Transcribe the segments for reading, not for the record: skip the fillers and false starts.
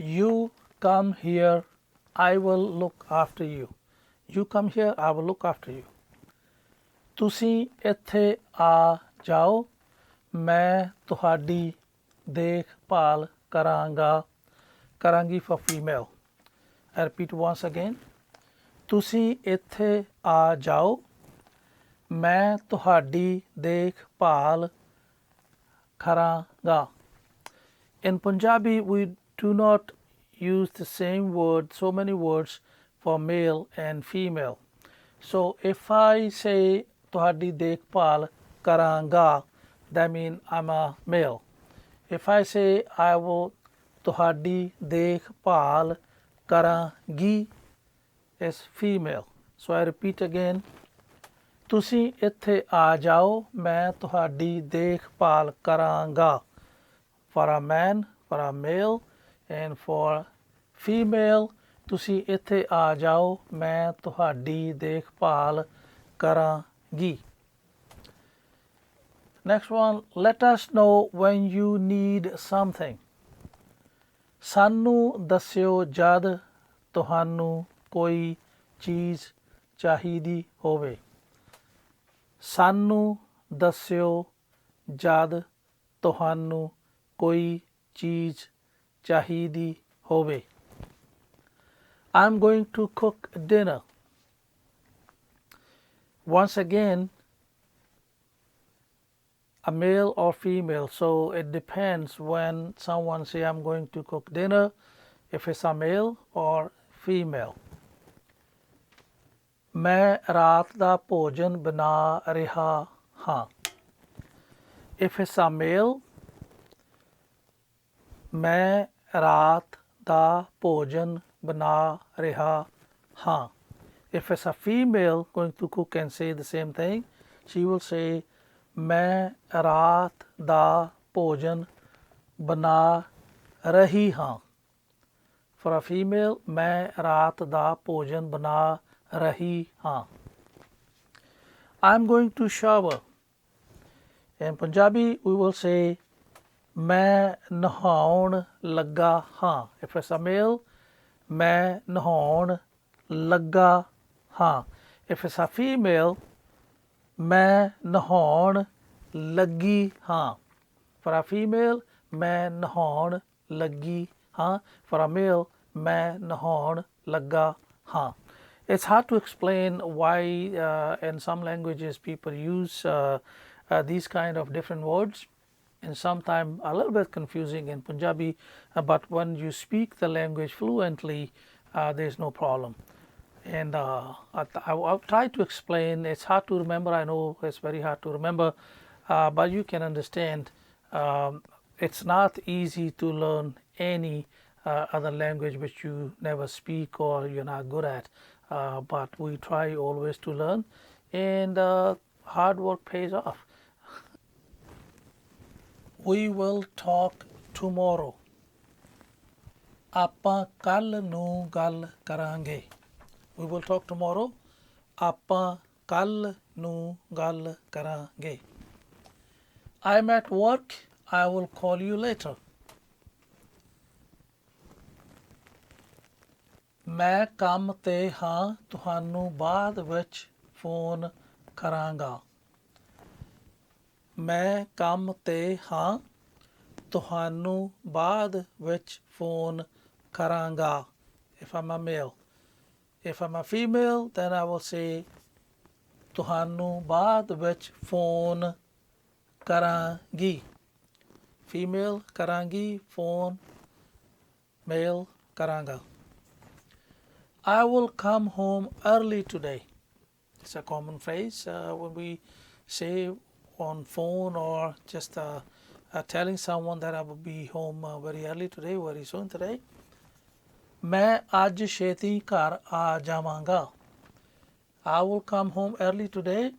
You come here, I will look after you. You come here, I will look after you. ਤੁਸੀਂ ਇੱਥੇ ਆ ਜਾਓ, ਮੈਂ ਤੁਹਾਡੀ ਦੇਖਭਾਲ ਕਰਾਂਗਾ. ਕਰਾਂਗੀ for female. I repeat once again. ਤੁਸੀਂ ਇੱਥੇ ਆ ਜਾਓ, ਮੈਂ ਤੁਹਾਡੀ ਦੇਖਭਾਲ ਕਰਾਂਗਾ. In Punjabi, we do not use the same word, so many words for male and female. So if I say ਤੁਹਾਡੀ ਦੇਖਭਾਲ ਕਰਾਂਗਾ, that means I'm a male. If I say I will ਤੁਹਾਡੀ ਦੇਖਭਾਲ ਕਰਾਂਗੀ, is female. So I repeat again. ਤੁਸੀਂ ਇੱਥੇ ਆ ਜਾਓ, ਮੈਂ ਤੁਹਾਡੀ ਦੇਖਭਾਲ ਕਰਾਂਗਾ. For a man, for a male, and for female, ਤੁਸੀਂ ਇੱਥੇ ਆ ਜਾਓ, ਮੈਂ ਤੁਹਾਡੀ ਦੇਖਭਾਲ ਕਰਾਂਗੀ. Next one, let us know when you need something. ਸਾਨੂੰ ਦੱਸਿਓ ਜਦ ਤੁਹਾਨੂੰ ਕੋਈ ਚੀਜ਼ ਚਾਹੀਦੀ ਹੋਵੇ. ਸਾਨੂੰ ਦੱਸਿਓ ਜਦ ਤੁਹਾਨੂੰ ਕੋਈ ਚੀਜ਼ ਚਾਹੀਦੀ ਹੋਵੇ. I'm going to cook dinner. Once again, a male or female, so it depends when someone say I'm going to cook dinner, if it's a male or female. ਮੈਂ ਰਾਤ ਦਾ ਭੋਜਨ ਬਣਾ ਰਿਹਾ ਹਾਂ. If it's a male, ਮੈਂ ਰਾਤ ਦਾ ਭੋਜਨ ਬਣਾ ਰਿਹਾ ਹਾਂ. If it's a female going to cook and say the same thing, she will say ਮੈਂ ਰਾਤ ਦਾ ਭੋਜਨ ਬਣਾ ਰਹੀ ਹਾਂ. For a female, ਮੈਂ ਰਾਤ ਦਾ ਭੋਜਨ ਬਣਾ ਰਹੀ ਹਾਂ. I'm going to shower. In Punjabi, we will say ਮੈਂ ਨਹਾਉਣ ਲੱਗਾ ਹਾਂ. If it's a male, ਮੈਂ ਨਹਾਉਣ ਲੱਗਾ ਹਾਂ. If it's a female, ਮੈਂ ਨਹਾਉਣ ਲੱਗੀ ਹਾਂ. For a female, ਮੈਂ ਨਹਾਉਣ ਲੱਗੀ ਹਾਂ. For a male, ਮੈਂ ਨਹਾਉਣ ਲੱਗਾ ਹਾਂ. It's hard to explain why in some languages people use these kind of different words, and sometimes a little bit confusing in Punjabi, but when you speak the language fluently, there's no problem. And I'll try to explain. It's hard to remember. I know it's very hard to remember, but you can understand. It's not easy to learn any other language which you never speak or you're not good at. But we try always to learn, and hard work pays off. We will talk tomorrow. ਆਪਾਂ ਕੱਲ ਨੂੰ ਗੱਲ ਕਰਾਂਗੇ. We will talk tomorrow. ਆਪਾਂ ਕੱਲ ਨੂੰ ਗੱਲ ਕਰਾਂਗੇ. I'm at work. I will call you later. ਮੈਂ ਕੰਮ ਤੇ ਹਾਂ, ਤੁਹਾਨੂੰ ਬਾਅਦ ਵਿੱਚ ਫੋਨ ਕਰਾਂਗਾ. ਮੈਂ ਕੰਮ ਤੇ ਹਾਂ, ਤੁਹਾਨੂੰ ਬਾਅਦ ਵਿੱਚ ਫੋਨ ਕਰਾਂਗਾ. If I'm a male. If I'm a female, then I will say ਤੁਹਾਨੂੰ ਬਾਅਦ ਵਿੱਚ ਫੋਨ ਕਰਾਂਗੀ. Female ਕਰਾਂਗੀ, ਫੋਨ male ਕਰਾਂਗਾ. I will come home early today. It's a common phrase when we say on phone or just telling someone that I will be home very early today, very soon today. ਮੈਂ ਅੱਜ ਛੇਤੀ ਘਰ ਆ ਜਾਵਾਂਗਾ. I will come home early today.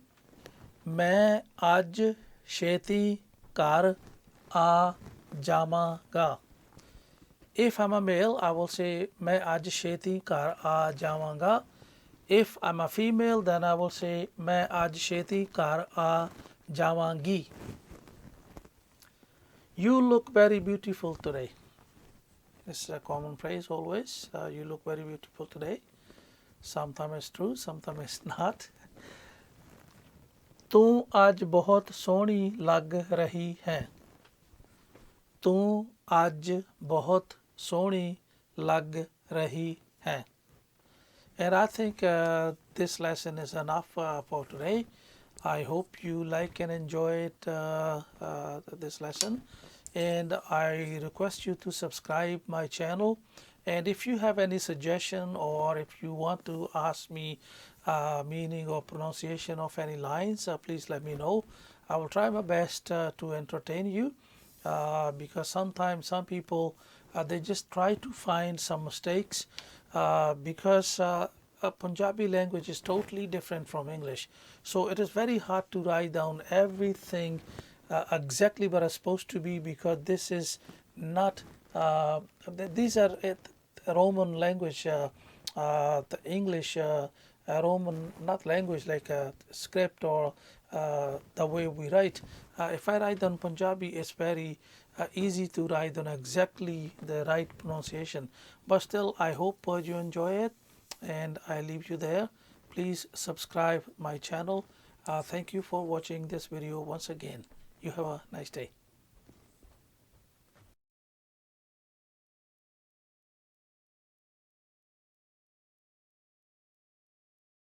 ਮੈਂ ਅੱਜ ਛੇਤੀ ਘਰ ਆ ਜਾਵਾਂਗਾ. If I'm a male, I will say मैं आज ਛੇਤੀ ਘਰ ਆ ਜਾਵਾਂਗਾ. If I'm a female, then I will say मैं आज ਛੇਤੀ ਘਰ ਆ ਜਾਵਾਂਗੀ. You look very beautiful today. It's a common phrase always. You look very beautiful today. Sometimes it's true, sometimes it's not. ਤੂੰ ਅੱਜ ਬਹੁਤ ਸੋਹਣੀ ਲੱਗ ਰਹੀ ਹੈ. ਤੂੰ ਅੱਜ ਬਹੁਤ ਸੋਹਣੀ ਲੱਗ ਰਹੀ ਹੈ. And I think this lesson is enough for today. I hope you like and enjoy it, this lesson. And I request you to subscribe my channel. And if you have any suggestion or if you want to ask me meaning or pronunciation of any lines, please let me know. I will try my best to entertain you because sometimes some people they just try to find some mistakes because Punjabi language is totally different from English, so it is very hard to write down everything exactly what it's supposed to be, because this is not these are Roman language, the English Roman, not language like a script or the way we write. If I write on Punjabi, it's very easy to write on exactly the right pronunciation. But still, I hope you enjoy it, and I leave you there. Please subscribe my channel. Thank you for watching this video once again. You have a nice day.